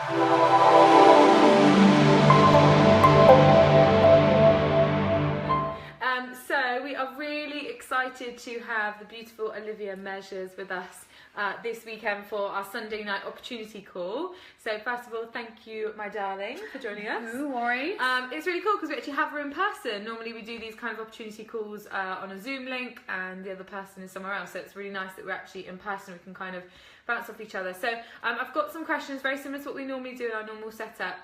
So we are really excited to have the beautiful Olivia Measures with us this weekend for our Sunday night opportunity call. So first of all, thank you, my darling, for joining us. No worries. It's really cool because we actually have her in person. Normally we do these kind of opportunity calls on a Zoom link and the other person is somewhere else. So it's really nice that we're actually in person. We can kind of bounce off each other. So I've got some questions very similar to what we normally do in our normal setup.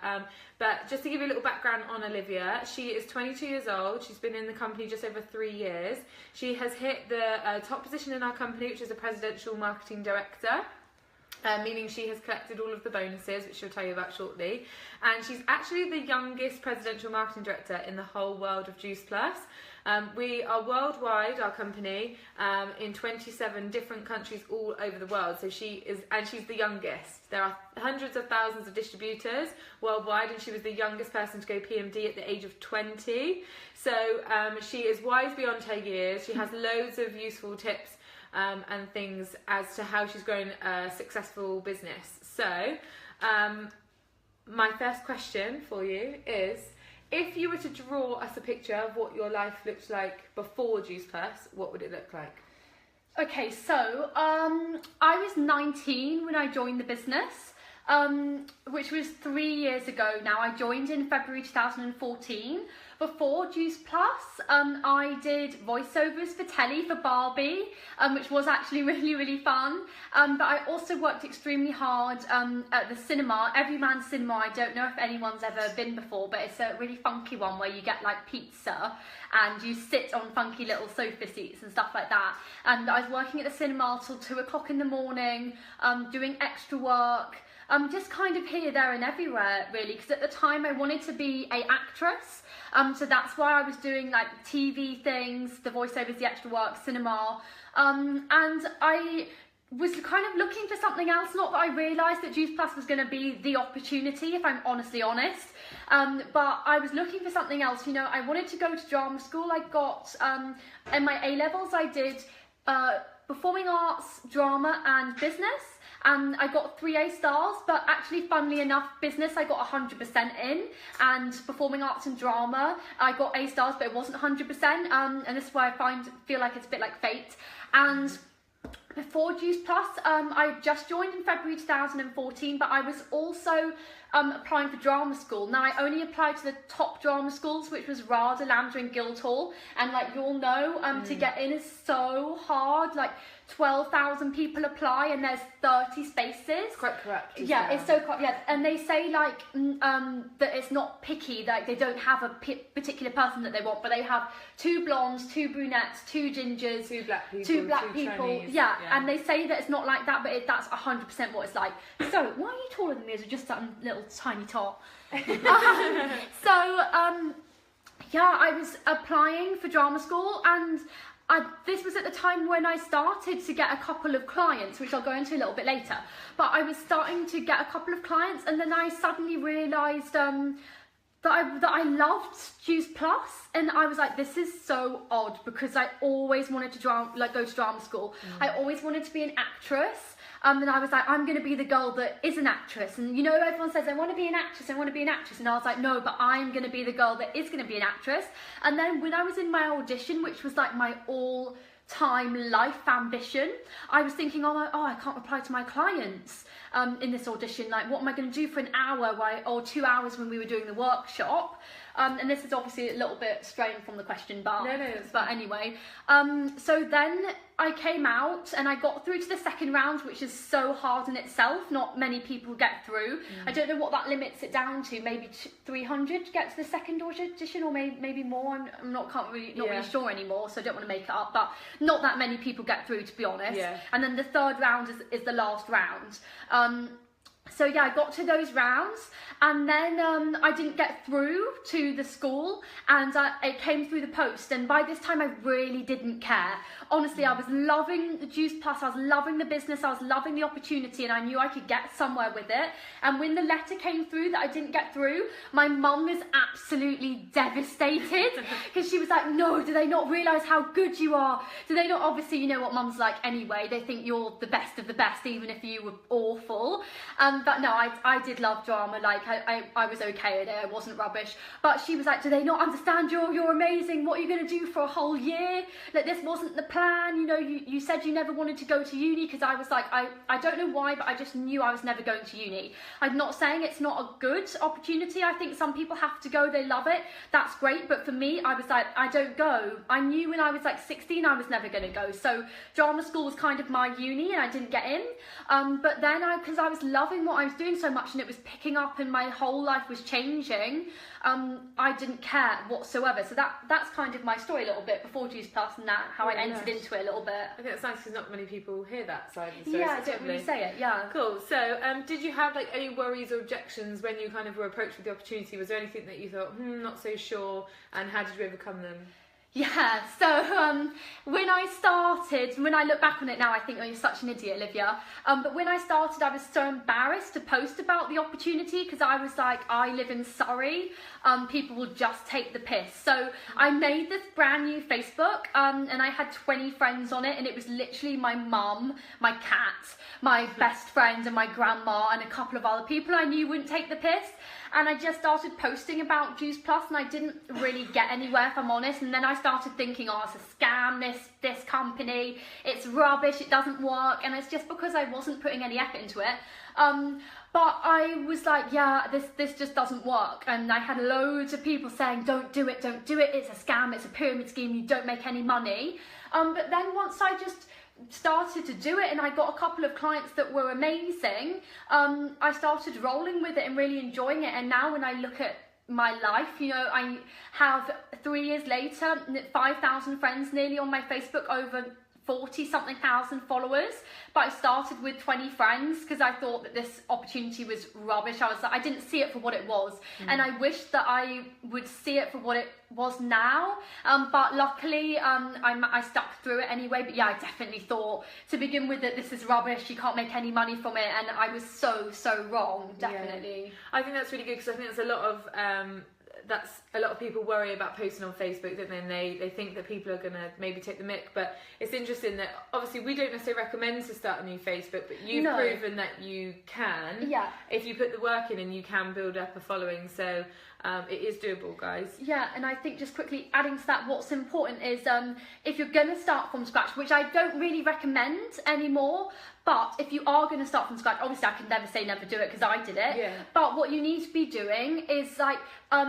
But just to give you a little background on Olivia, she is 22 years old. She's been in the company just over 3 years. She has hit the top position in our company, which is a presidential marketing director. Meaning she has collected all of the bonuses, which she'll tell you about shortly. And she's actually the youngest presidential marketing director in the whole world of Juice Plus. We are worldwide, our company, in 27 different countries all over the world. So she's the youngest. There are hundreds of thousands of distributors worldwide, and she was the youngest person to go PMD at the age of 20. So she is wise beyond her years. She has loads of useful tips and things as to how she's grown a successful business. So my first question for you is, if you were to draw us a picture of what your life looked like before Juice Plus, what would it look like? Okay, so I was 19 when I joined the business, which was 3 years ago now. I joined in February 2014. Before Juice Plus, I did voiceovers for telly for Barbie, which was actually really, really fun. But I also worked extremely hard at the cinema, Everyman Cinema. I don't know if anyone's ever been before, but it's a really funky one where you get like pizza and you sit on funky little sofa seats and stuff like that. And I was working at the cinema till 2 o'clock in the morning, doing extra work. Just kind of here, there and everywhere really, because at the time I wanted to be an actress, so that's why I was doing like TV things, the voiceovers, the extra work, cinema, and I was kind of looking for something else. Not that I realised that Juice Plus was going to be the opportunity, if I'm honestly honest, but I was looking for something else. You know, I wanted to go to drama school. I got, in my A-levels I did performing arts, drama and business. And I got 3 A stars, but actually, funnily enough, business I got 100% in, and performing arts and drama I got A stars, but it wasn't 100%. And this is why I feel like it's a bit like fate. And before Juice Plus, I just joined in February 2014, but I was also applying for drama school. Now, I only applied to the top drama schools, which was RADA, Lambda and Guildhall. And like you'll know, to get in is so hard. Like 12,000 people apply and there's 30 spaces. It's quite correct. Yeah, it's so correct. Yeah, and they say like that it's not picky. Like they don't have a particular person that they want, but they have 2 blondes, 2 brunettes, 2 gingers, 2 black people, 2 black people. Chinese. Yeah, and they say that it's not like that, but that's 100% what it's like. So why are you taller than me as just a little tiny tot? Yeah, I was applying for drama school, and this was at the time when I started to get a couple of clients, which I'll go into a little bit later. But I was starting to get a couple of clients, and then I suddenly realised that I loved Juice Plus, and I was like, this is so odd, because I always wanted to go to drama school. I always wanted to be an actress. And I was like, I'm going to be the girl that is an actress. And you know, everyone says, I want to be an actress, I want to be an actress. And I was like, no, but I'm going to be the girl that is going to be an actress. And then when I was in my audition, which was like my all-time life ambition, I was thinking, oh, I can't reply to my clients in this audition. Like, what am I going to do for an hour or 2 hours when we were doing the workshop? And this is obviously a little bit straying from the question, but anyway. So then I came out and I got through to the second round, which is so hard in itself. Not many people get through. I don't know what that limits it down to. Maybe 300 to get to the second audition, or maybe more. I'm not really sure anymore, so I don't want to make it up. But not that many people get through, to be honest. Yeah. And then the third round is the last round. So yeah, I got to those rounds, and then I didn't get through to the school, and it came through the post, and by this time I really didn't care. Honestly, I was loving the Juice Plus, I was loving the business, I was loving the opportunity, and I knew I could get somewhere with it. And when the letter came through that I didn't get through, my mum was absolutely devastated, because she was like, no, do they not realise how good you are? Do they not, obviously, you know what mum's like anyway, they think you're the best of the best, even if you were awful. But no, I did love drama. Like I was okay at it. It wasn't rubbish. But she was like, do they not understand you're amazing? What are you going to do for a whole year? Like, this wasn't the plan. You know, you said you never wanted to go to uni, because I was like, I don't know why, but I just knew I was never going to uni. I'm not saying it's not a good opportunity. I think some people have to go. They love it. That's great. But for me, I was like, I don't go. I knew when I was like 16, I was never going to go. So drama school was kind of my uni, and I didn't get in. But then because I was loving what I was doing so much, and it was picking up and my whole life was changing, I didn't care whatsoever. So that's kind of my story a little bit before Juice Plus, and that how I entered into it a little bit. I think that's nice because not many people hear that side of the story. Yeah, I don't really say it. Yeah. Cool. So did you have like any worries or objections when you kind of were approached with the opportunity? Was there anything that you thought, not so sure, and how did you overcome them? Yeah, so when I look back on it now, I think, oh, you're such an idiot, Olivia. But when I started, I was so embarrassed to post about the opportunity, because I was like, I live in Surrey, people will just take the piss. So I made this brand new Facebook, and I had 20 friends on it, and it was literally my mum, my cat, my best friend, and my grandma, and a couple of other people I knew wouldn't take the piss. And I just started posting about Juice Plus, and I didn't really get anywhere, if I'm honest. And then I started thinking, oh, it's a scam, this company, it's rubbish, it doesn't work. And it's just because I wasn't putting any effort into it. But I was like, yeah, this just doesn't work. And I had loads of people saying, don't do it, it's a scam, it's a pyramid scheme, you don't make any money. But then once I just started to do it, and I got a couple of clients that were amazing, I started rolling with it and really enjoying it. And now when I look at my life, you know, I have 3 years later 5,000 friends nearly on my Facebook, over 40-something thousand followers. But I started with 20 friends because I thought that this opportunity was rubbish. I didn't see it for what it was, and I wish that I would see it for what it was now. But luckily, I stuck through it anyway. But yeah, I definitely thought to begin with that this is rubbish. You can't make any money from it, and I was so wrong. Definitely. Yeah. I think that's really good, because I think there's a lot of people worry about posting on Facebook, don't they? And they think that people are going to maybe take the mick. But it's interesting that obviously we don't necessarily recommend to start a new Facebook, but you've proven that you can. Yeah. If you put the work in, and you can build up a following. So it is doable, guys. Yeah, and I think just quickly adding to that, what's important is if you're going to start from scratch, which I don't really recommend anymore, but if you are going to start from scratch, obviously I can never say never do it, because I did it. Yeah. But what you need to be doing is like,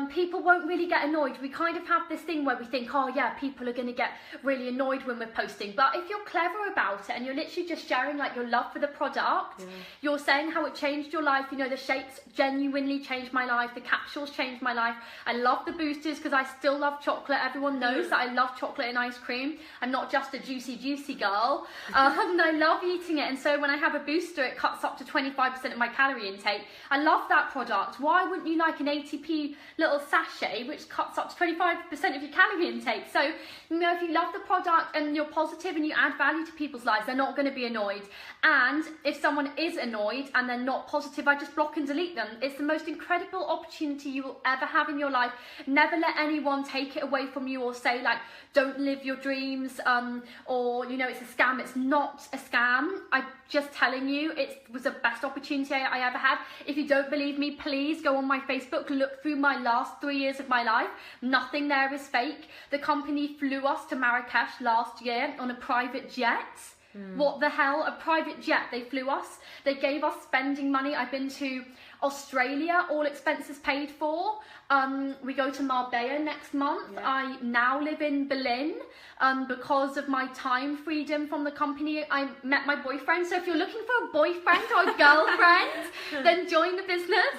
people won't really get annoyed. We kind of have this thing where we think, oh yeah, people are going to get really annoyed when we're posting. But if you're clever about it, and you're literally just sharing like your love for the product, you're saying how it changed your life. You know, the shapes genuinely changed my life. The capsules changed my life. I love the boosters because I still love chocolate. Everyone knows that I love chocolate and ice cream. I'm not just a juicy girl. And I love eating it. And so when I have a booster, it cuts up to 25% of my calorie intake. I love that product. Why wouldn't you like an ATP little sachet which cuts up to 25% of your calorie intake? So, you know, if you love the product and you're positive and you add value to people's lives, they're not going to be annoyed. And if someone is annoyed and they're not positive, I just block and delete them. It's the most incredible opportunity you will ever have in your life. Never let anyone take it away from you or say like, don't live your dreams, or, you know, it's a scam. It's not a scam. I'm just telling you, it was the best opportunity I ever had. If you don't believe me, please go on my Facebook, look through my last 3 years of my life. Nothing there is fake. The company flew us to Marrakesh last year on a private jet. What the hell? A private jet. They flew us. They gave us spending money. I've been to Australia, all expenses paid for. We go to Marbella next month. Yeah. I now live in Berlin because of my time freedom from the company. I met my boyfriend. So if you're looking for a boyfriend or a girlfriend, then join the business.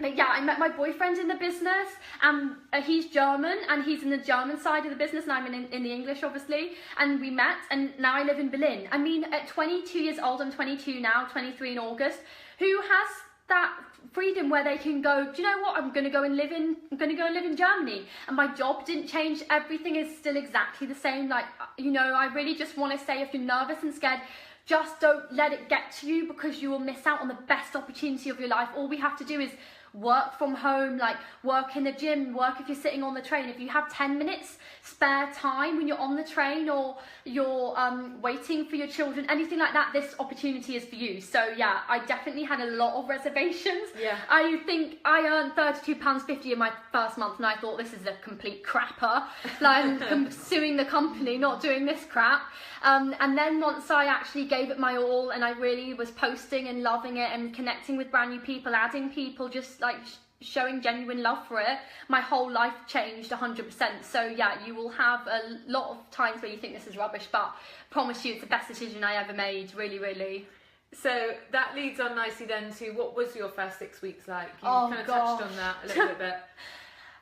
But yeah, I met my boyfriend in the business, and he's German, and he's in the German side of the business, and I'm in the English, obviously, and we met, and now I live in Berlin. I mean, at 22 years old, I'm 22 now, 23 in August, who has that freedom where they can go, do you know what, I'm going to go and live in Germany, and my job didn't change, everything is still exactly the same. Like, you know, I really just want to say, if you're nervous and scared, just don't let it get to you, because you will miss out on the best opportunity of your life. All we have to do is work from home, like work in the gym, work if you're sitting on the train. If you have 10 minutes spare time when you're on the train or you're waiting for your children, anything like that, this opportunity is for you. So yeah, I definitely had a lot of reservations. Yeah. I think I earned £32.50 in my first month, and I thought, this is a complete crapper. Like, I'm suing the company, not doing this crap. And then once I actually gave it my all, and I really was posting and loving it and connecting with brand new people, adding people, just like showing genuine love for it, my whole life changed 100%. So yeah, you will have a lot of times where you think this is rubbish, but I promise you it's the best decision I ever made, really, really. So that leads on nicely then to, what was your first 6 weeks like? You kind of gosh. touched on that a little bit.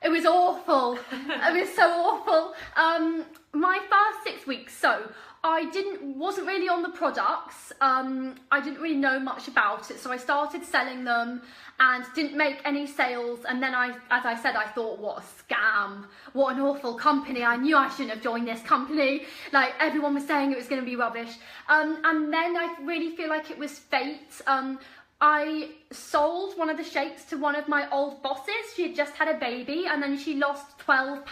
It was awful. It was so awful. My first 6 weeks, so I wasn't really on the products. I didn't really know much about it, so I started selling them and didn't make any sales. And then as I said, I thought, what a scam, what an awful company. I knew I shouldn't have joined this company. Like, everyone was saying it was going to be rubbish. And then I really feel like it was fate. I sold one of the shakes to one of my old bosses. She had just had a baby, and then she lost £12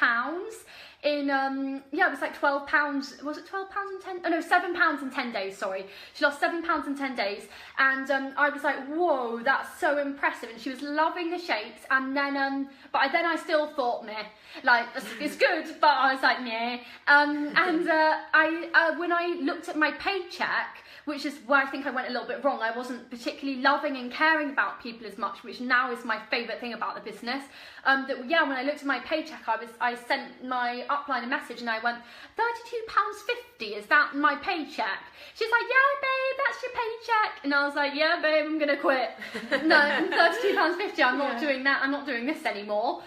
in it was like £12. Was it £12 in 10? Oh no, £7 in 10 days. Sorry, she lost £7 in 10 days, and I was like, whoa, that's so impressive. And she was loving the shakes, and then then I still thought, meh, like it's good, but I was like, meh. When I looked at my paycheck, which is where I think I went a little bit wrong. I wasn't particularly loving and caring about people as much, which now is my favourite thing about the business. When I looked at my paycheck, I sent my upline a message and I went, £32.50, is that my paycheck? She's like, yeah, babe, that's your paycheck. And I was like, yeah, babe, I'm going to quit. No, £32.50, I'm not doing that. I'm not doing this anymore.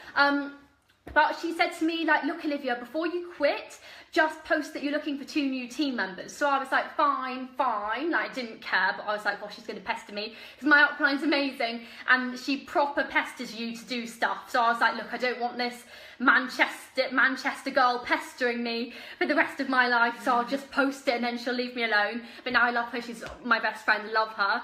But she said to me, like, look, Olivia, before you quit, just post that you're looking for 2 new team members. So I was like, fine. Like, I didn't care, but I was like, oh, she's going to pester me because my upline's amazing, and she proper pesters you to do stuff. So I was like, look, I don't want this Manchester girl pestering me for the rest of my life, so I'll just post it and then she'll leave me alone. But now I love her, she's my best friend, love her.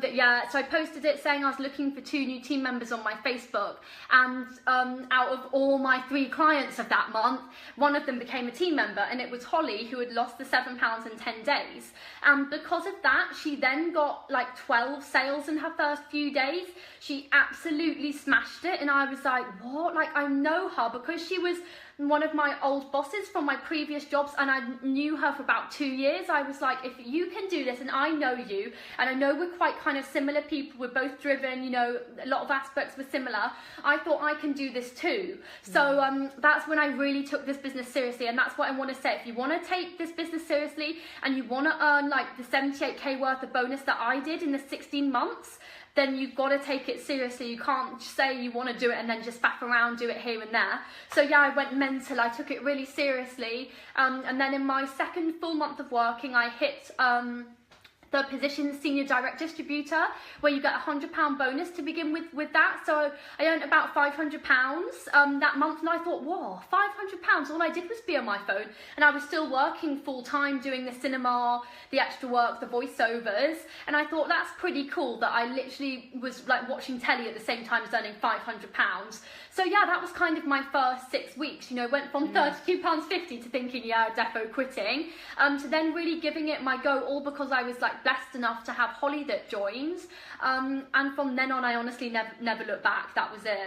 But yeah, so I posted it saying I was looking for 2 new team members on my Facebook, and out of all my 3 clients of that month, one of them became a team member, and it was Holly, who had lost the £7 in 10 days. And because of that, she then got like 12 sales in her first few days. She absolutely smashed it, and I was like, what? Like, I know her because she was one of my old bosses from my previous jobs, and I knew her for about 2 years. I was like, if you can do this, and I know you, and I know we're quite kind of similar people, we're both driven, you know, a lot of aspects were similar, I thought I can do this too. So that's when I really took this business seriously, and that's what I want to say. If you want to take this business seriously and you want to earn like the 78k worth of bonus that I did in the 16 months, then you've got to take it seriously. You can't say you want to do it and then just faff around, do it here and there. So yeah, I went mental. I took it really seriously. And then in my second full month of working, I hit the position senior direct distributor, where you get a £100 bonus to begin with that. So I earned about £500 that month, and I thought, whoa, £500, all I did was be on my phone, and I was still working full time doing the cinema, the extra work, the voiceovers, and I thought that's pretty cool that I literally was like watching telly at the same time as earning £500. So yeah, that was kind of my first 6 weeks, you know, went from £32.50 to thinking, yeah, defo quitting, to then really giving it my go, all because I was like blessed enough to have Holly that joined, and from then on I honestly never looked back. That was it.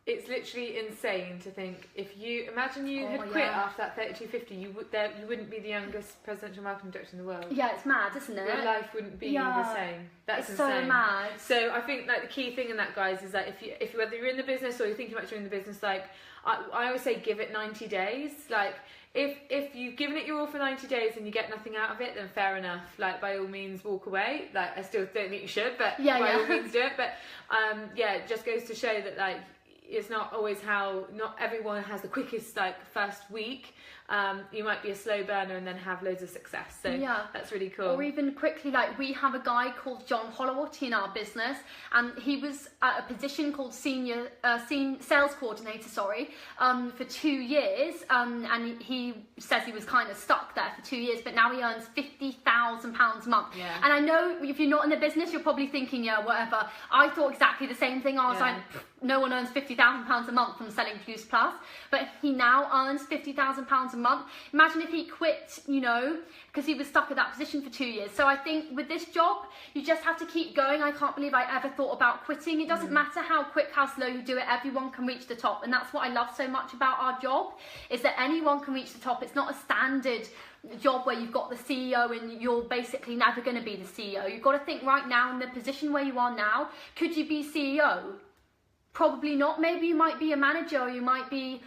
It's literally insane to think, if you imagine you had quit after that 32.50, you wouldn't be the youngest presidential marketing director in the world. Yeah, it's mad, isn't it? Your life wouldn't be the same. That's it's insane. So mad. So I think like the key thing in that, guys, is that if whether you're in the business or you're thinking about joining the business, like I always say, give it 90 days. Like if you've given it your all for 90 days and you get nothing out of it, then fair enough. Like, by all means, walk away. Like, I still don't think you should, but by all means do it. But it just goes to show that like, it's not always not everyone has the quickest like first week. you might be a slow burner and then have loads of success. So that's really cool. Or even quickly, like we have a guy called John Holloway in our business, and he was at a position called senior sales coordinator, for 2 years, and he says he was kind of stuck there for 2 years, but now he earns £50,000 a month. And I know if you're not in the business, you're probably thinking, yeah, whatever. I thought exactly the same thing. I was like, no one earns £50,000 a month from selling Fuse Plus, but he now earns £50,000 a month. Imagine if he quit, you know, because he was stuck at that position for 2 years. So I think with this job, you just have to keep going. I can't believe I ever thought about quitting. It doesn't matter how quick, how slow you do it, everyone can reach the top. And that's what I love so much about our job, is that anyone can reach the top. It's not a standard job where you've got the CEO and you're basically never going to be the CEO. You've got to think right now in the position where you are now, could you be CEO? Probably not. Maybe you might be a manager, or you might be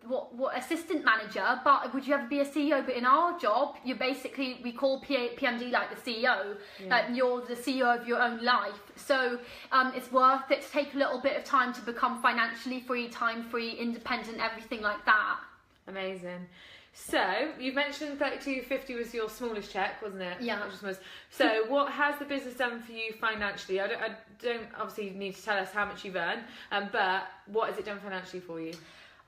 what assistant manager, but would you ever be a CEO? But in our job, you're basically, we call PMD like the CEO. Like you're the CEO of your own life. So it's worth it to take a little bit of time to become financially free, time free, independent, everything like that. Amazing. So you've mentioned 32.50 was your smallest check, wasn't it? Yeah. So what has the business done for you financially? I don't obviously need to tell us how much you've earned, but what has it done financially for you?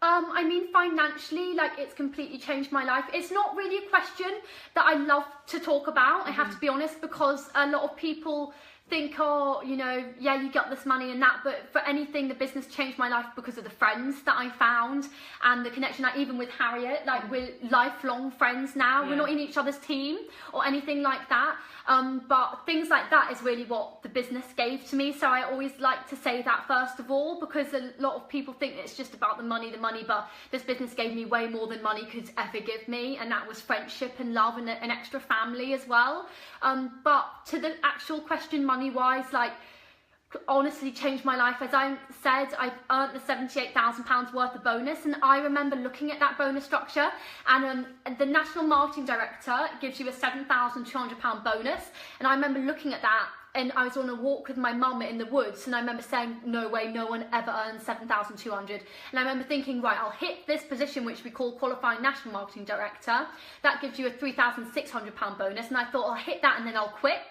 I mean, financially, like, it's completely changed my life. It's not really a question that I love to talk about, I have to be honest, because a lot of people think, oh, you know, yeah, you got this money and that, but for anything, the business changed my life because of the friends that I found and the connection. Like even with Harriet, like we're lifelong friends now. We're not in each other's team or anything like that, but things like that is really what the business gave to me. So I always like to say that first of all, because a lot of people think it's just about the money, but this business gave me way more than money could ever give me, and that was friendship and love and an extra family as well. But to the actual question, money-wise, like, honestly changed my life. As I said, I've earned the £78,000 worth of bonus, and I remember looking at that bonus structure, and the National Marketing Director gives you a £7,200 bonus, and I remember looking at that, and I was on a walk with my mum in the woods, and I remember saying, no way, no one ever earns 7,200. And I remember thinking, right, I'll hit this position, which we call Qualifying National Marketing Director. That gives you a £3,600 bonus, and I thought, I'll hit that and then I'll quit.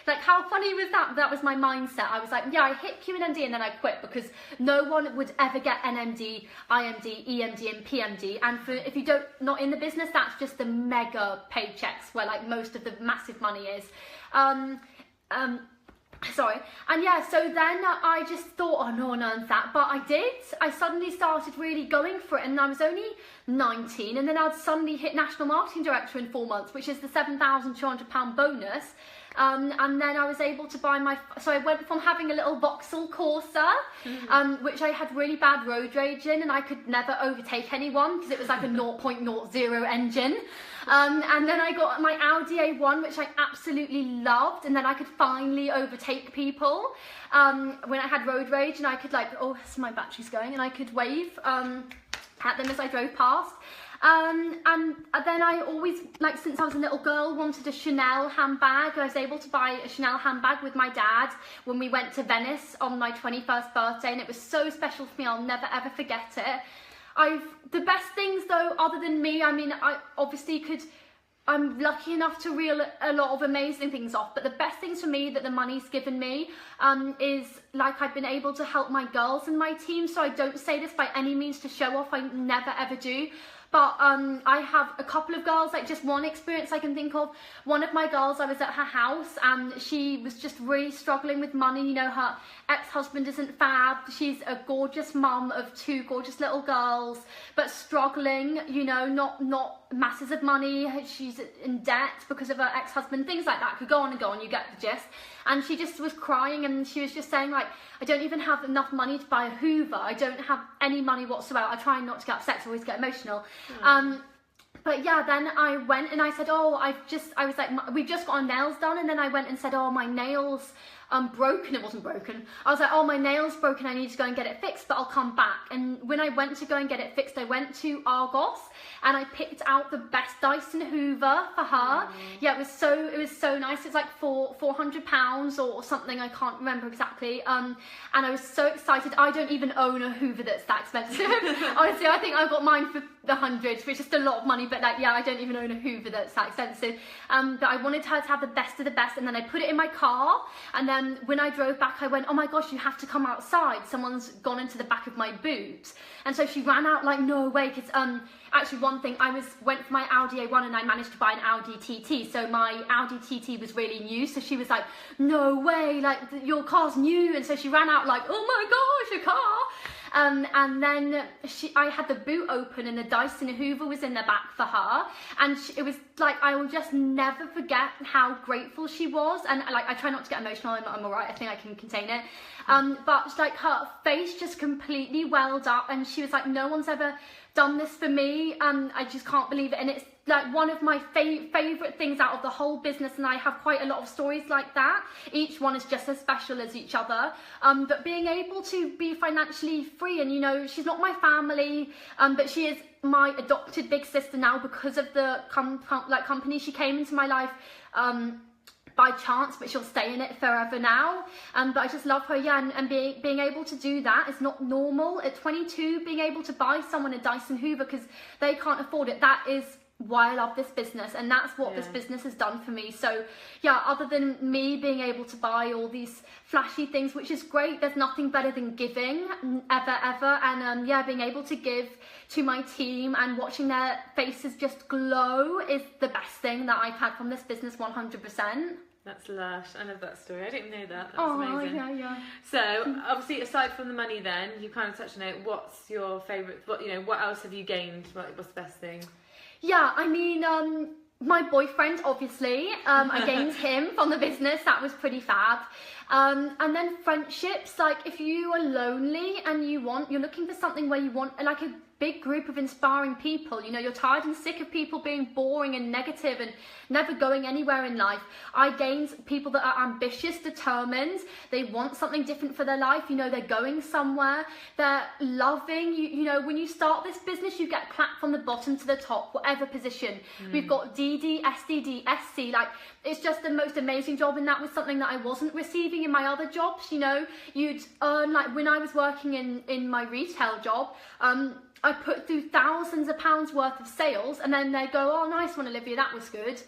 Like, how funny was that? That was my mindset. I was like, yeah, I hit QNMD and then I quit, because no one would ever get NMD, IMD, EMD and PMD. And if you not in the business, that's just the mega paychecks where like most of the massive money is. And yeah, so then I just thought, oh, no one earns that, but I did. I suddenly started really going for it, and I was only 19, and then I'd suddenly hit National Marketing Director in 4 months, which is the £7,200 bonus. And then I was able to buy so I went from having a little Vauxhall Corsa, which I had really bad road rage in, and I could never overtake anyone because it was like a 0.00 engine. And then I got my Audi A1, which I absolutely loved, and then I could finally overtake people when I had road rage, and I could like, oh, so my battery's going, and I could wave at them as I drove past. And then I always, like, since I was a little girl, wanted a Chanel handbag. I was able to buy a Chanel handbag with my dad when we went to Venice on my 21st birthday, and it was so special for me. I'll never ever forget it. The best things though, other than me, I mean, I obviously I'm lucky enough to reel a lot of amazing things off, but the best things for me that the money's given me is, like, I've been able to help my girls in my team. So I don't say this by any means to show off, I never ever do. But I have a couple of girls, like just one experience I can think of. One of my girls, I was at her house and she was just really struggling with money. You know, her ex-husband isn't fab. She's a gorgeous mum of 2 gorgeous little girls, but struggling, you know, not masses of money. She's in debt because of her ex-husband, things like that. Could go on and go on, you get the gist. And she just was crying, and she was just saying, like, I don't even have enough money to buy a Hoover. I don't have any money whatsoever. I try not to get upset, so I always get emotional. But yeah, then I went and I said, oh, I was like, we've just got our nails done. And then I went and said, oh, my nails broken. It wasn't broken. I was like, oh, my nail's broken, I need to go and get it fixed, but I'll come back. And when I went to go and get it fixed, I went to Argos and I picked out the best Dyson Hoover for her. Yeah, it was so nice. It's like £400 or something, I can't remember exactly. And I was so excited. I don't even own a Hoover that's that expensive. Honestly, I think I got mine for the hundreds, which is still a lot of money, but like, yeah, I don't even own a Hoover that's that expensive. But I wanted her to have the best of the best, and then I put it in my car, and then when I drove back, I went, oh my gosh, you have to come outside, someone's gone into the back of my boot. And so she ran out like, no way, because actually one thing, I went for my Audi A1 and I managed to buy an Audi TT, so my Audi TT was really new, so she was like, no way, like, your car's new. And so she ran out like, oh my gosh, a car. And then I had the boot open and the Dyson Hoover was in the back for her, and it was like, I will just never forget how grateful she was. And like, I try not to get emotional, I'm alright, I think I can contain it. But like, her face just completely welled up, and she was like, no one's ever done this for me, and I just can't believe it. And it's like one of my favourite things out of the whole business, and I have quite a lot of stories like that. Each one is just as special as each other. But being able to be financially free, and you know, she's not my family, but she is my adopted big sister now because of the company. She came into my life by chance, but she'll stay in it forever now. But I just love her, yeah, and being able to do that is not normal. At 22, being able to buy someone a Dyson Hoover because they can't afford it, that is why I love this business, and that's what this business has done for me. So yeah, other than me being able to buy all these flashy things, which is great, there's nothing better than giving, ever. And yeah, being able to give to my team and watching their faces just glow is the best thing that I've had from this business, 100%. That's lush. I love that story. I didn't know that. That was amazing. Yeah. So, obviously, aside from the money, then you kind of touched on it. What's your favourite? What else have you gained? What's the best thing? Yeah, I mean, my boyfriend, obviously, I gained him from the business. That was pretty fab. And then friendships, like if you are lonely and you're looking for something where you want like a big group of inspiring people, you know, you're tired and sick of people being boring and negative and never going anywhere in life. I gained people that are ambitious, determined, they want something different for their life, you know, they're going somewhere, they're loving, you know, when you start this business, you get clapped from the bottom to the top, whatever position. We've got DD, SDD, SC, like, it's just the most amazing job, and that was something that I wasn't receiving in my other jobs, you know. You'd earn, like when I was working in my retail job, I put through thousands of pounds worth of sales, and then they go, oh, nice one, Olivia, that was good.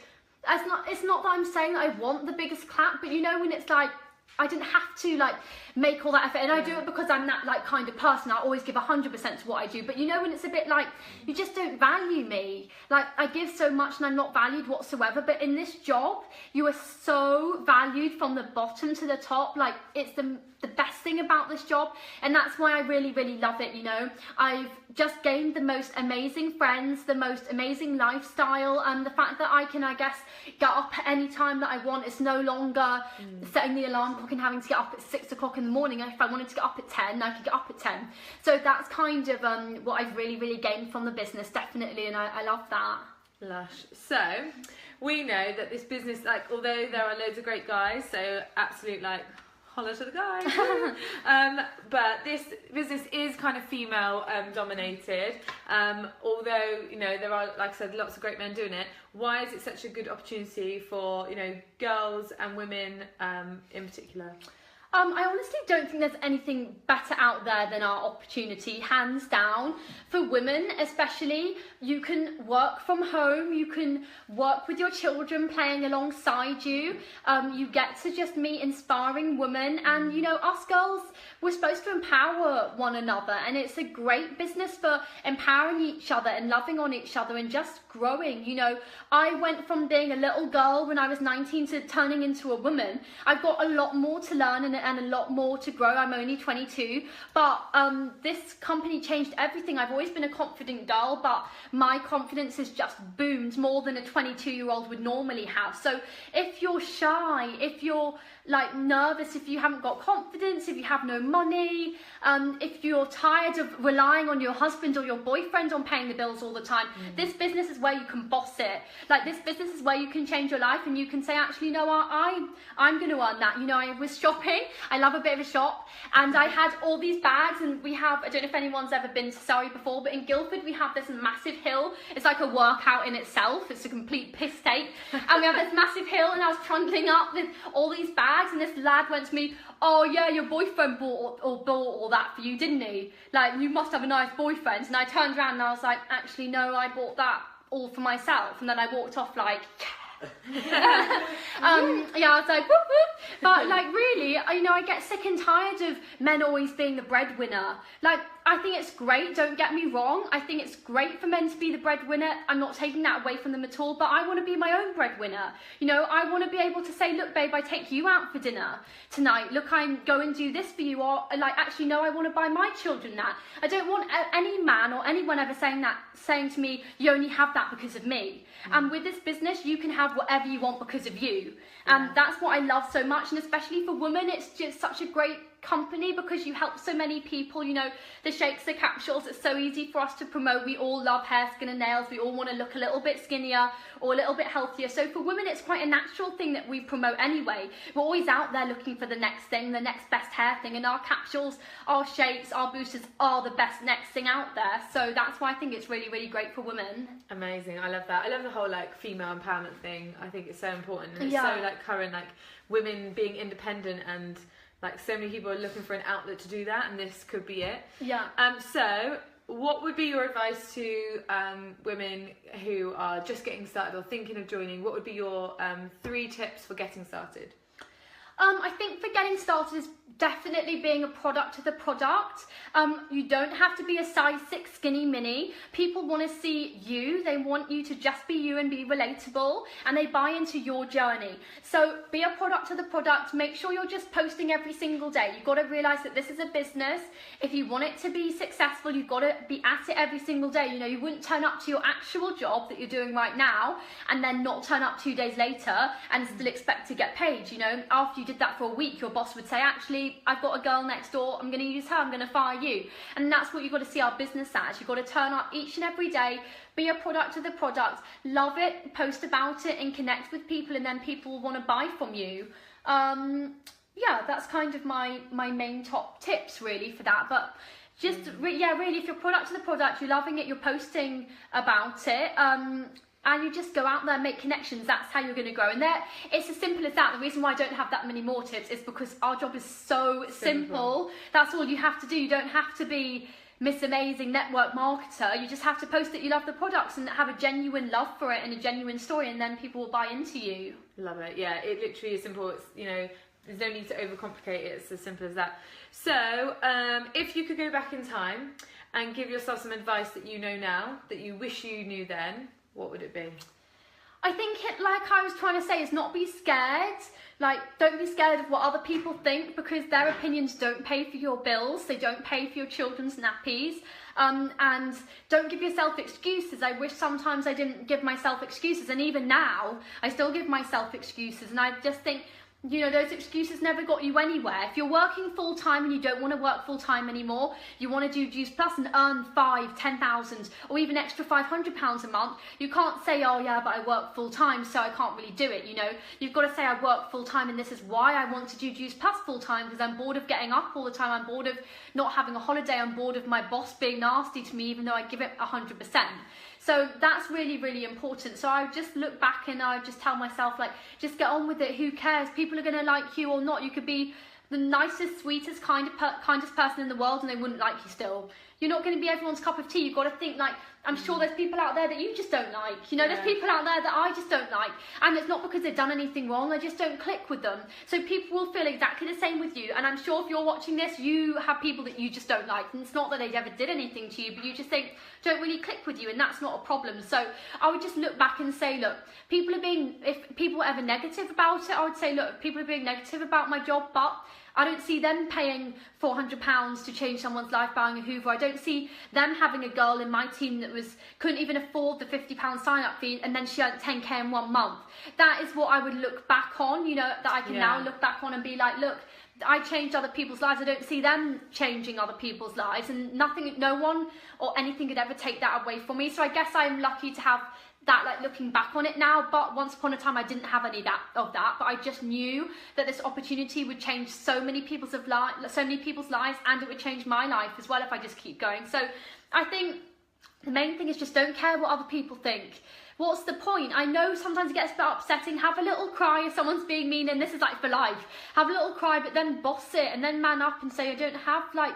It's not that I'm saying that I want the biggest clap, but you know, when it's like, I didn't have to like make all that effort, and I do it because I'm that like kind of person. I always give 100% to what I do, but you know, when it's a bit like, you just don't value me, like I give so much and I'm not valued whatsoever, but in this job you are so valued from the bottom to the top. Like, it's the best thing about this job, and that's why I really, really love it. You know, I've just gained the most amazing friends, the most amazing lifestyle, and the fact that I can, I guess, get up at any time that I want. It's no longer setting the alarm clock and having to get up at 6 o'clock in the morning. If I wanted to get up at 10, I could get up at 10. So that's kind of what I've really, really gained from the business, definitely, and I love that. Lush. So we know that this business, like, although there are loads of great guys, so absolute like holler to the guys, but this business is kind of female dominated, although, you know, there are, like I said, lots of great men doing it. Why is it such a good opportunity for, you know, girls and women in particular? I honestly don't think there's anything better out there than our opportunity, hands down. For women especially, you can work from home, you can work with your children playing alongside you, you get to just meet inspiring women, and you know, us girls, we're supposed to empower one another, and it's a great business for empowering each other and loving on each other and just growing. You know, I went from being a little girl when I was 19 to turning into a woman. I've got a lot more to learn, and and a lot more to grow. I'm only 22, but this company changed everything. I've always been a confident girl, but my confidence has just boomed more than a 22-year-old would normally have. So if you're shy, if you're like nervous, if you haven't got confidence, if you have no money, if you're tired of relying on your husband or your boyfriend on paying the bills all the time, this business is where you can boss it. Like, this business is where you can change your life, and you can say, actually, no, I'm going to earn that. You know, I was shopping. I love a bit of a shop, and I had all these bags, and we have, I don't know if anyone's ever been to Surrey before, but in Guildford we have this massive hill. It's like a workout in itself. It's a complete piss take, and we have this massive hill, and I was trundling up with all these bags, and this lad went to me, oh yeah, your boyfriend bought all that for you, didn't he? Like, you must have a nice boyfriend. And I turned around and I was like, actually no, I bought that all for myself. And then I walked off like, yeah, I was like, whoop, whoop. But like, really, you know, I get sick and tired of men always being the breadwinner. Like, I think it's great, don't get me wrong. I think it's great for men to be the breadwinner. I'm not taking that away from them at all, but I want to be my own breadwinner. You know, I want to be able to say, look, babe, I take you out for dinner tonight. Look, I'm going to do this for you. Or like, actually, no, I want to buy my children that. I don't want any man or anyone ever saying to me, you only have that because of me. And with this business, you can have whatever you want because of you. And that's what I love so much. And especially for women, it's just such a great company because you help so many people. You know, the shakes, the capsules, it's so easy for us to promote. We all love hair, skin and nails. We all want to look a little bit skinnier or a little bit healthier. So for women, it's quite a natural thing that we promote anyway. We're always out there looking for the next thing, the next best hair thing, and our capsules, our shakes, our boosters are the best next thing out there. So that's why I think it's really, really great for women. Amazing. I love that. I love the whole like female empowerment thing. I think it's so important, and it's so like current, like women being independent, and like so many people are looking for an outlet to do that, and this could be it. Yeah. So what would be your advice to women who are just getting started or thinking of joining? What would be your 3 tips for getting started? I think for getting started is definitely being a product of the product. You don't have to be a size 6 skinny mini. People want to see you. They want you to just be you and be relatable, and they buy into your journey. So be a product of the product. Make sure you're just posting every single day. You've got to realize that this is a business. If you want it to be successful, you've got to be at it every single day. You know, you wouldn't turn up to your actual job that you're doing right now and then not turn up 2 days later and still expect to get paid. You know, after you did that for a week, your boss would say, actually, I've got a girl next door, I'm going to use her, I'm going to fire you. And that's what you've got to see our business as. You've got to turn up each and every day, be a product of the product, love it, post about it and connect with people, and then people will want to buy from you. Yeah, that's kind of my main top tips really for that. But just, really, if you're a product of the product, you're loving it, you're posting about it, and you just go out there and make connections, that's how you're going to grow. And it's as simple as that. The reason why I don't have that many more tips is because our job is so simple. That's all you have to do. You don't have to be Miss Amazing network marketer. You just have to post that you love the products and have a genuine love for it and a genuine story, and then people will buy into you. Love it. Yeah, it literally is simple. It's, you know, there's no need to overcomplicate it. It's as simple as that. So if you could go back in time and give yourself some advice that you know now that you wish you knew then, what would it be? I think, like I was trying to say, is not be scared. Like, don't be scared of what other people think, because their opinions don't pay for your bills. They don't pay for your children's nappies. And don't give yourself excuses. I wish sometimes I didn't give myself excuses. And even now, I still give myself excuses. And I just think, you know, those excuses never got you anywhere. If you're working full time and you don't want to work full time anymore, you want to do Juice Plus and earn 5,000, 10,000 or even extra £500 a month, you can't say, oh yeah, but I work full time, so I can't really do it. You know, you've got to say, I work full time and this is why I want to do Juice Plus full time, because I'm bored of getting up all the time. I'm bored of not having a holiday. I'm bored of my boss being nasty to me, even though I give it 100%. So that's really, really important. So I would just look back and I would just tell myself, like, just get on with it. Who cares? People are going to like you or not. You could be the nicest, sweetest, kindest person in the world and they wouldn't like you still. You're not going to be everyone's cup of tea. You've got to think, like, I'm sure there's people out there that you just don't like. You know, there's people out there that I just don't like. And it's not because they've done anything wrong. I just don't click with them. So people will feel exactly the same with you. And I'm sure if you're watching this, you have people that you just don't like. And it's not that they ever did anything to you, but you just think, don't really click with you. And that's not a problem. So I would just look back and say, look, if people are ever negative about it, I would say, look, people are being negative about my job, but I don't see them paying £400 to change someone's life buying a Hoover. I don't see them having a girl in my team that couldn't even afford the £50 sign-up fee, and then she earned 10k in 1 month. That is what I would look back on, you know, that I can now look back on and be like, look, I changed other people's lives. I don't see them changing other people's lives, and no one or anything could ever take that away from me. So I guess I'm lucky to have that, like, looking back on it now. But once upon a time I didn't have any of that, but I just knew that this opportunity would change so many people's lives, and it would change my life as well if I just keep going. So I think the main thing is just don't care what other people think. What's the point? I know sometimes it gets a bit upsetting. Have a little cry if someone's being mean, and this is like for life. Have a little cry, but then boss it and then man up and say, I don't have, like,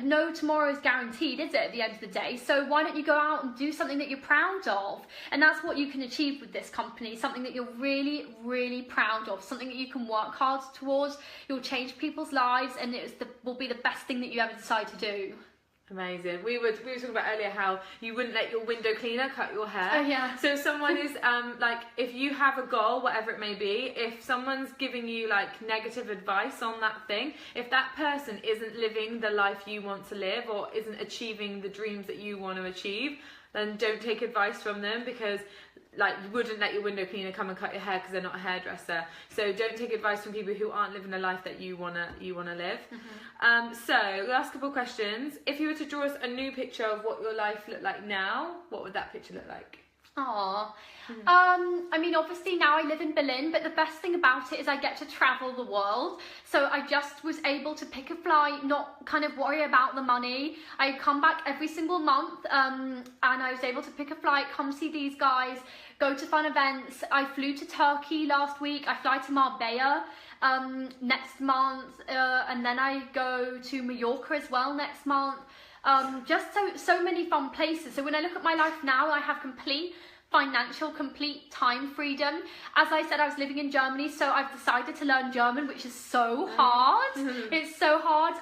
no tomorrow is guaranteed, is it, at the end of the day? So why don't you go out and do something that you're proud of? And that's what you can achieve with this company, something that you're really, really proud of, something that you can work hard towards. You'll change people's lives, and will be the best thing that you ever decide to do. Amazing. We were talking about earlier how you wouldn't let your window cleaner cut your hair. Oh yeah. So if someone is like, if you have a goal, whatever it may be, if someone's giving you like negative advice on that thing, if that person isn't living the life you want to live or isn't achieving the dreams that you want to achieve, then don't take advice from them, because like, you wouldn't let your window cleaner come and cut your hair because they're not a hairdresser. So don't take advice from people who aren't living the life that you wanna live. So last couple of questions. If you were to draw us a new picture of what your life looked like now, what would that picture look like? Aww. I mean, obviously now I live in Berlin, but the best thing about it is I get to travel the world. So I just was able to pick a flight, not kind of worry about the money. I come back every single month, and I was able to pick a flight, come see these guys, go to fun events. I flew to Turkey last week. I fly to Marbella next month, and then I go to Mallorca as well next month. Just so many fun places. So when I look at my life now, I have complete time freedom. As I said, I was living in Germany, so I've decided to learn German, which is so hard. It's so hard.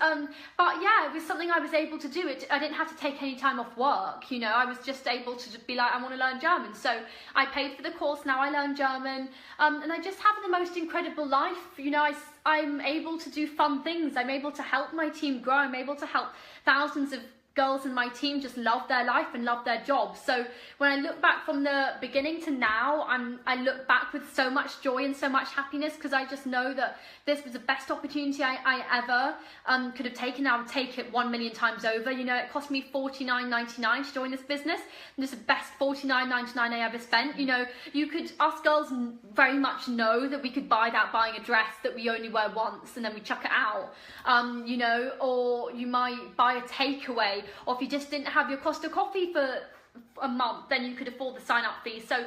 But yeah, it was something I was able to do. I didn't have to take any time off work, you know. I was just able to just be like, I want to learn German. So I paid for the course, now I learn German. And I just have the most incredible life. You know, I'm able to do fun things. I'm able to help my team grow. I'm able to help thousands of girls in my team just love their life and love their job. So when I look back from the beginning to now, I look back with so much joy and so much happiness, because I just know that this was the best opportunity I ever could have taken. I would take it 1 million times over. You know, it cost me $49.99 to join this business, and it's the best $49.99 I ever spent. You know, us girls very much know that we could buy that buying a dress that we only wear once and then we chuck it out. You know, or you might buy a takeaway, or if you just didn't have your Costa coffee for a month, then you could afford the sign-up fee. So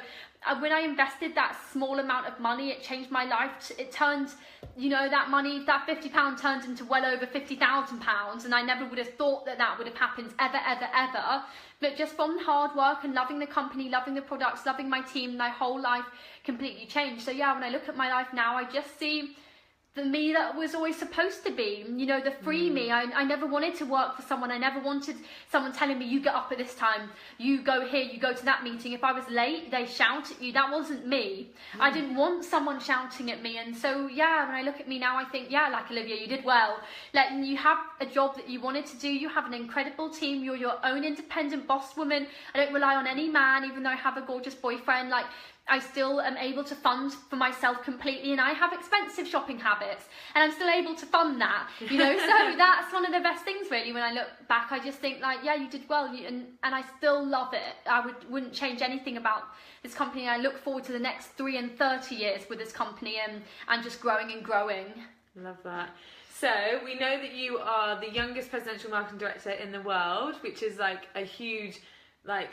when I invested that small amount of money, it changed my life. It turned, you know, that money, that £50 turned into well over £50,000, and I never would have thought that would have happened ever. But just from hard work and loving the company, loving the products, loving my team, my whole life completely changed. So yeah, when I look at my life now, I just see the me that was always supposed to be, you know, the free me. I never wanted to work for someone. I never wanted someone telling me, you get up at this time, you go here, you go to that meeting. If I was late, they shout at you. That wasn't me. I didn't want someone shouting at me. And so, yeah, when I look at me now, I think, yeah, like Olivia, you did well. Like, you have a job that you wanted to do. You have an incredible team. You're your own independent boss woman. I don't rely on any man, even though I have a gorgeous boyfriend. Like, I still am able to fund for myself completely, and I have expensive shopping habits, and I'm still able to fund that, you know. So that's one of the best things, really. When I look back, I just think, like, yeah, you did well, and I still love it. I wouldn't change anything about this company. I look forward to the next 3 and 30 years with this company, and just growing and growing. Love that. So we know that you are the youngest presidential marketing director in the world, which is like a huge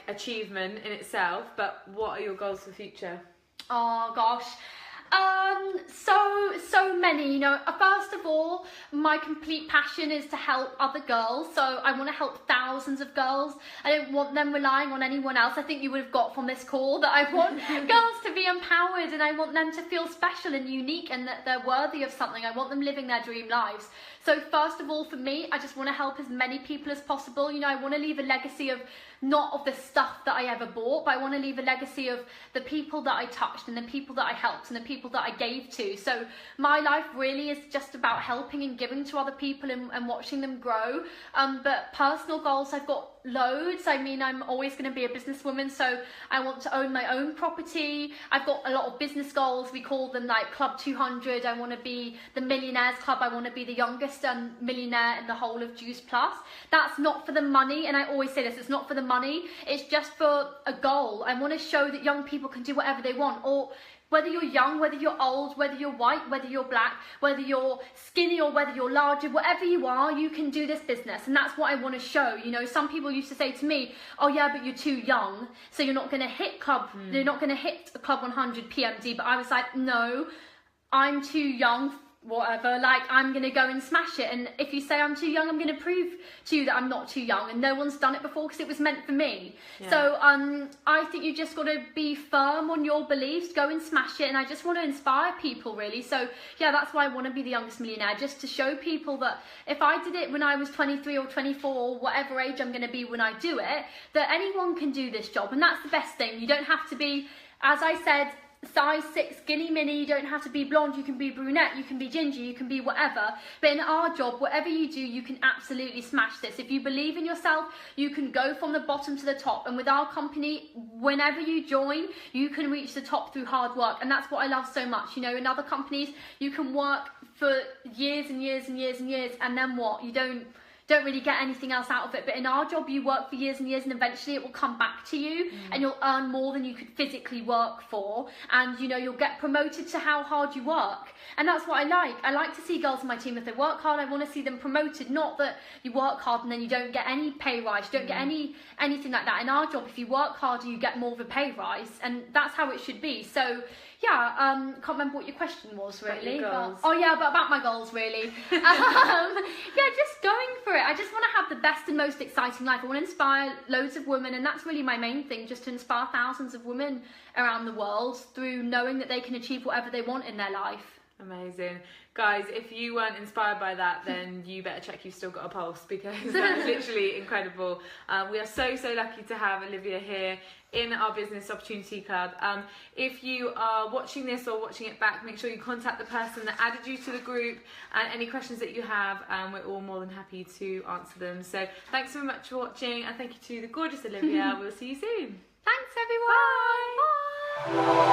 achievement in itself, but what are your goals for the future? Oh gosh, so many, you know. First of all, my complete passion is to help other girls. So I want to help thousands of girls. I don't want them relying on anyone else. I think you would have got from this call that I want girls to be empowered, and I want them to feel special and unique, and that they're worthy of something. I want them living their dream lives. So first of all, for me, I just want to help as many people as possible. You know, I want to leave a legacy of not of the stuff that I ever bought, but I want to leave a legacy of the people that I touched and the people that I helped and the people that I gave to. So my life really is just about helping and giving to other people and watching them grow. But personal goals, I've got loads. I mean, I'm always going to be a businesswoman, so I want to own my own property. I've got a lot of business goals. We call them like Club 200. I want to be the Millionaires Club. I want to be the youngest millionaire in the whole of Juice Plus. That's not for the money, and I always say this, it's not for the money, it's just for a goal. I want to show that young people can do whatever they want, or whether you're young, whether you're old, whether you're white, whether you're black, whether you're skinny or whether you're larger, whatever you are, you can do this business. And that's what I want to show. You know, some people used to say to me, oh yeah, but you're too young, so you're not going to hit you're not going to hit Club 100 PMD. But I was like, no, I'm too young, whatever, like I'm gonna go and smash it. And if you say I'm too young, I'm gonna prove to you that I'm not too young, and no one's done it before because it was meant for me. So I think you just got to be firm on your beliefs, go and smash it. And I just want to inspire people, really. So yeah, that's why I want to be the youngest millionaire, just to show people that if I did it when I was 23 or 24 or whatever age I'm going to be when I do it, that anyone can do this job. And that's the best thing. You don't have to be, as I said, size 6 skinny mini. You don't have to be blonde, you can be brunette, you can be ginger, you can be whatever. But in our job, whatever you do, you can absolutely smash this. If you believe in yourself, you can go from the bottom to the top. And with our company, whenever you join, you can reach the top through hard work. And that's what I love so much. You know, in other companies, you can work for years and years and years and years, and then what? You don't really get anything else out of it. But in our job, you work for years and years, and eventually it will come back to you, and you'll earn more than you could physically work for. And you know, you'll get promoted to how hard you work. And that's what I like. I like to see girls in my team, if they work hard, I want to see them promoted. Not that you work hard and then you don't get any pay rise, you don't get anything like that. In our job, if you work harder, you get more of a pay rise, and that's how it should be. So yeah, can't remember what your question was really. But about my goals, really. Yeah, just going for it. I just want to have the best and most exciting life. I want to inspire loads of women, and that's really my main thing, just to inspire thousands of women around the world through knowing that they can achieve whatever they want in their life. Amazing. Guys, if you weren't inspired by that, then you better check you've still got a pulse, because that's literally incredible. We are so lucky to have Olivia here in our Business Opportunity Club. If you are watching this or watching it back, make sure you contact the person that added you to the group, and any questions that you have, we're all more than happy to answer them. So thanks so much for watching, and thank you to the gorgeous Olivia. We'll see you soon. Thanks everyone. Bye.